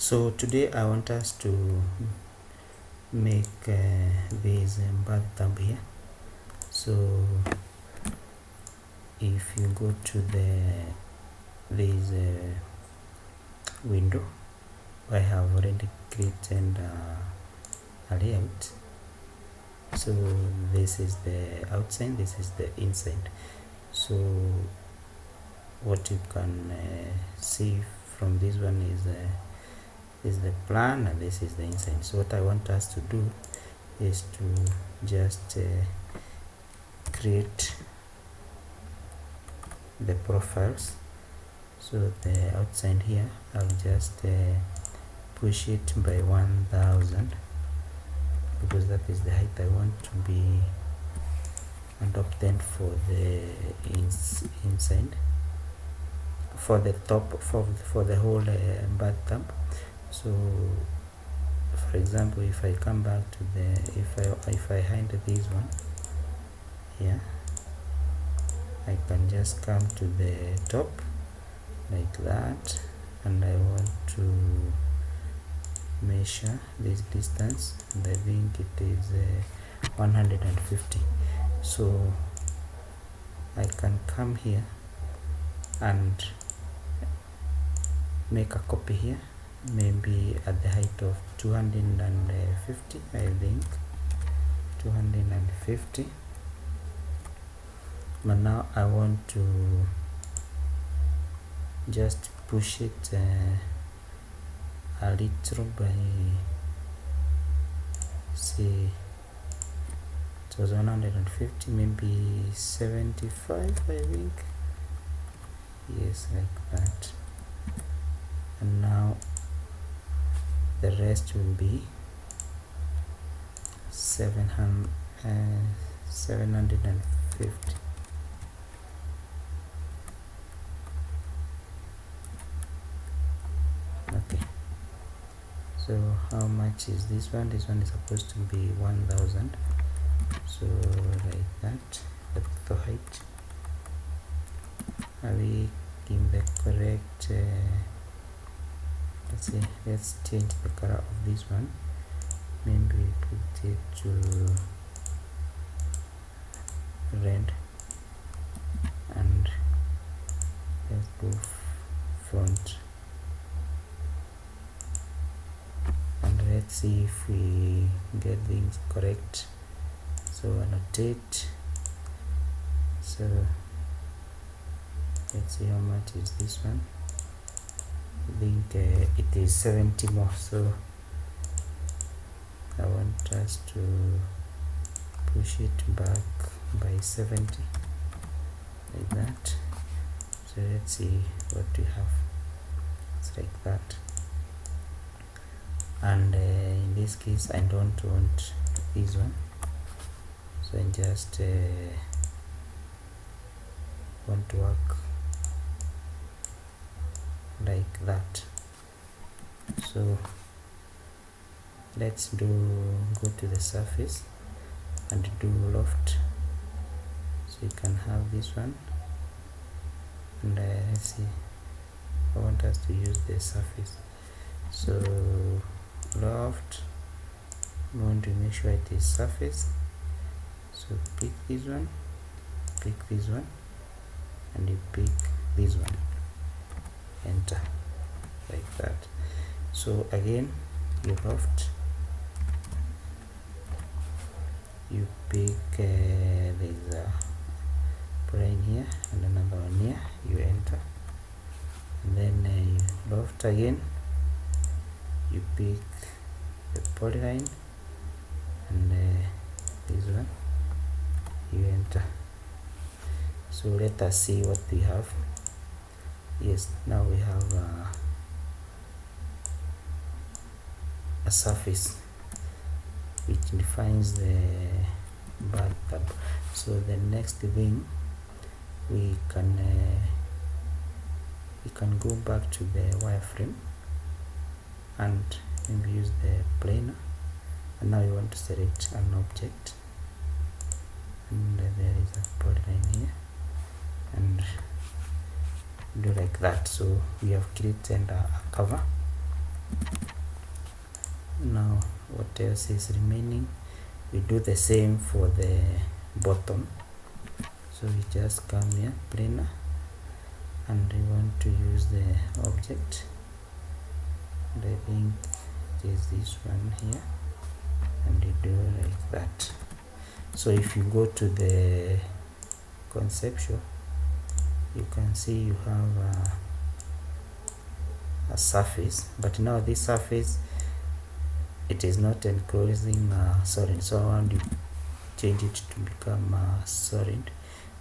So today I want us to make this bathtub here. So if you go to this window, I have already created a layout. So this is the outside, this is the inside. So what you can see from this one is the plan, and this is the inside. So what I want us to do is to just create the profiles. So the outside here, I'll just push it by 1000 because that is the height I want to be adopted for the inside, for the top, for the whole bathtub. So for example, if I come back to the if I hide this one here, I can just come to the top like that, and I want to measure this distance, and I think it is 150. So I can come here and make a copy here, maybe at the height of 250, I think 250. But now I want to just push it a little by, say it was 150, maybe 75, I think. Yes, like that. And now the rest will be 750. Okay, so how much is this one? This one is supposed to be 1000. So like that. That's the height. Are we in the correct let's see, let's change the color of this one. Maybe we put it to red, and let's go front, and let's see if we get things correct. So annotate. So let's see how much is this one. I think it is 70 more, so I want us to push it back by 70 like that. So let's see what we have. It's like that. And in this case I don't want this one, so I just want to work like that. So let's go to the surface and do loft. So you can have this one, and let's see, I want us to use the surface. So loft, we want to make sure it is surface. So pick this one, and you pick this one, enter, like that. So again, you loft, you pick there's a plane here and another one here, you enter, and then you loft again, you pick the polyline, and this one, you enter. So let us see what we have. Yes, now we have a surface which defines the bathtub. So the next thing, we can go back to the wireframe and maybe use the planer, and now you want to select an object, and there is a polyline here, and do like that. So we have created a cover Now what else is remaining? We do the same for the bottom. So we just come here, planar, and we want to use the object, and I think it is this one here, and you do like that. So if you go to the conceptual, you can see you have a surface, but now this surface, it is not enclosing solid, so I want to change it to become solid.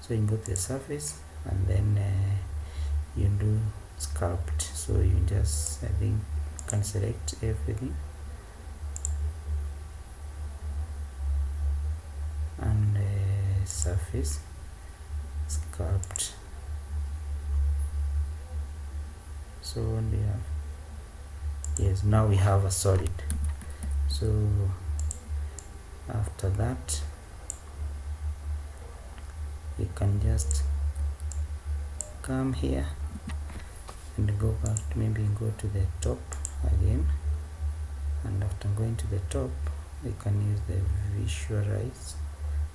So you go to the surface, and then you do sculpt. So you just, I think, can select everything, and surface sculpt. So we have, yes, now we have a solid. So after that, you can just come here and go back to, maybe go to the top again, and after going to the top, we can use the visualize,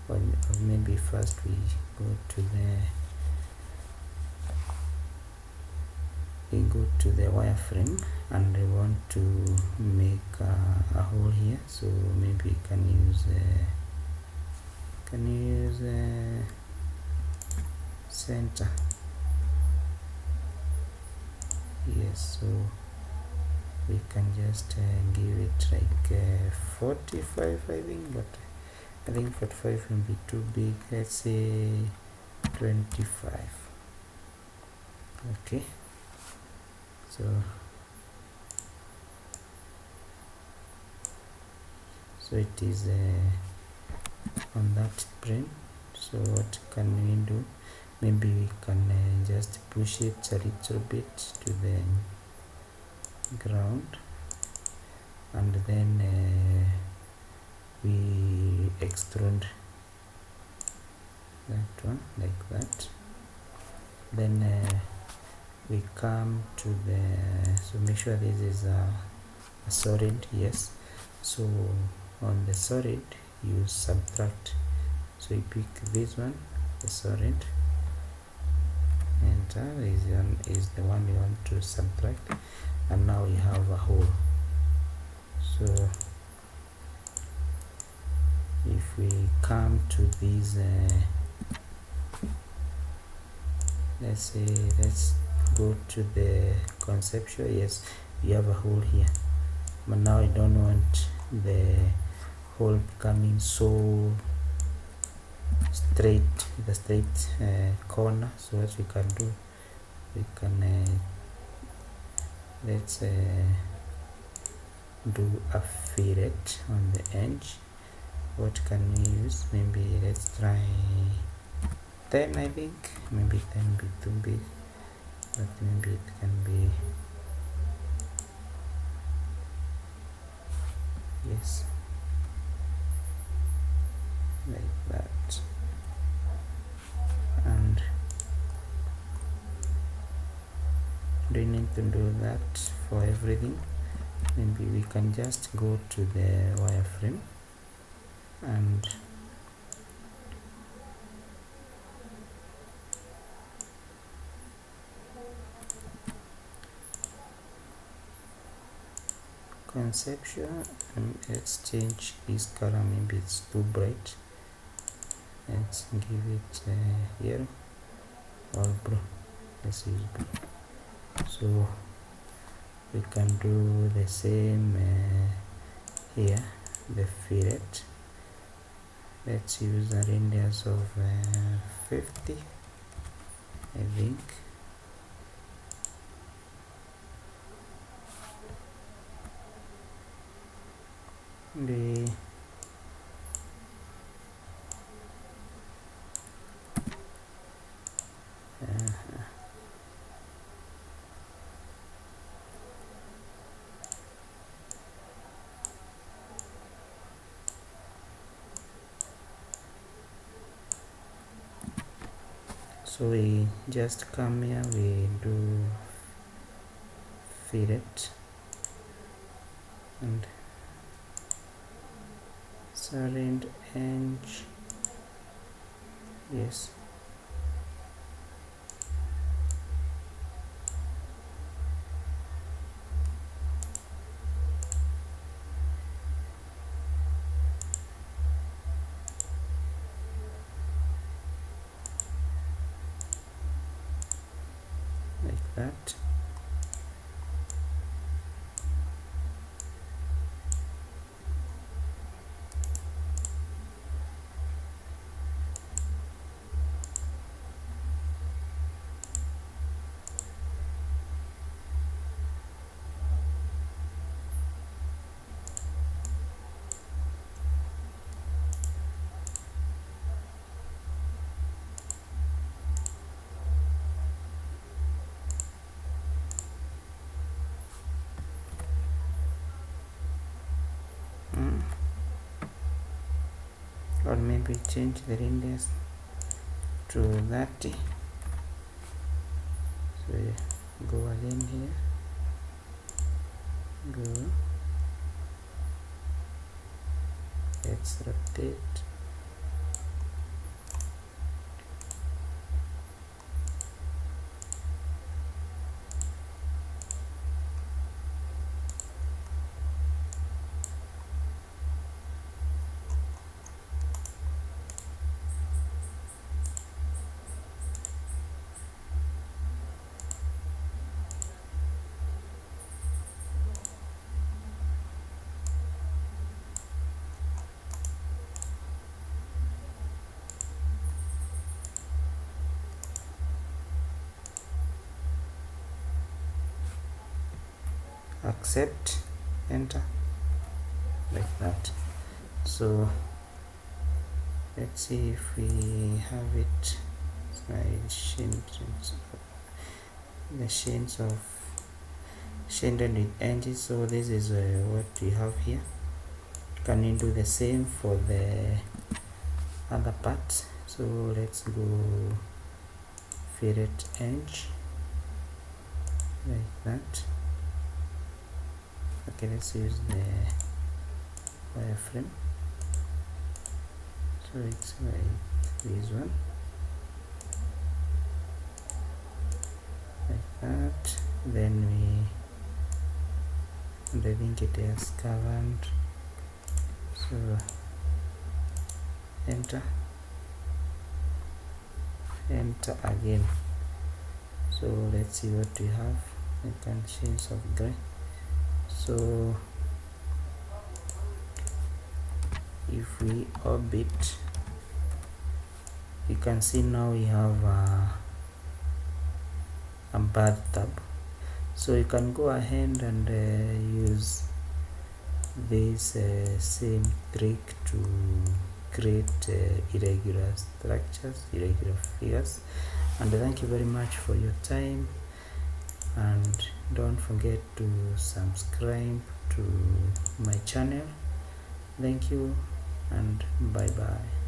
or maybe first we go to the wireframe, and I want to make a hole here. So maybe you can use center. Yes, so we can just give it like 45, I think, but I think 45 will be too big. Let's say 25. Okay, so it is on that plane. So what can we do? Maybe we can just push it a little bit to the ground, and then we extrude that one like that. Then we come to the, so make sure this is a solid, yes. So on the solid, you subtract. So you pick this one, the solid, enter, is the one you want to subtract, and now you have a hole. So if we come to these, let's go to the conceptual. Yes, you have a hole here, but now I don't want the hole becoming so straight, with a straight corner. So what we can do, we can let's do a fillet on the edge. What can we use? Maybe let's try 10. I think maybe 10 be too big, but maybe it can be, yes, like that. And do you need to do that for everything? Maybe we can just go to the wireframe and conceptual, and let's change this color. Maybe it's too bright. Let's give it yellow or blue. Let's use blue. So we can do the same here, the fillet. Let's use a radius of 50, I think. The so we just come here, we do fillet, and surround edge, yes, like that. Or maybe change the radius to 30. So go again here, go, let's rotate, accept, enter, like that. So let's see if we have it. The shades of shaded with edges. So this is what we have here. Can you do the same for the other part? So let's go fillet edge, like that. Okay, let's use the wireframe. So it's like this one, like that. Then I think it is covered. So enter again. So let's see what we have. I can change of gray. So if we orbit, you can see now we have a bathtub. So you can go ahead and use this same trick to create irregular structures, irregular figures. And thank you very much for your time, and don't forget to subscribe to my channel. Thank you and bye bye.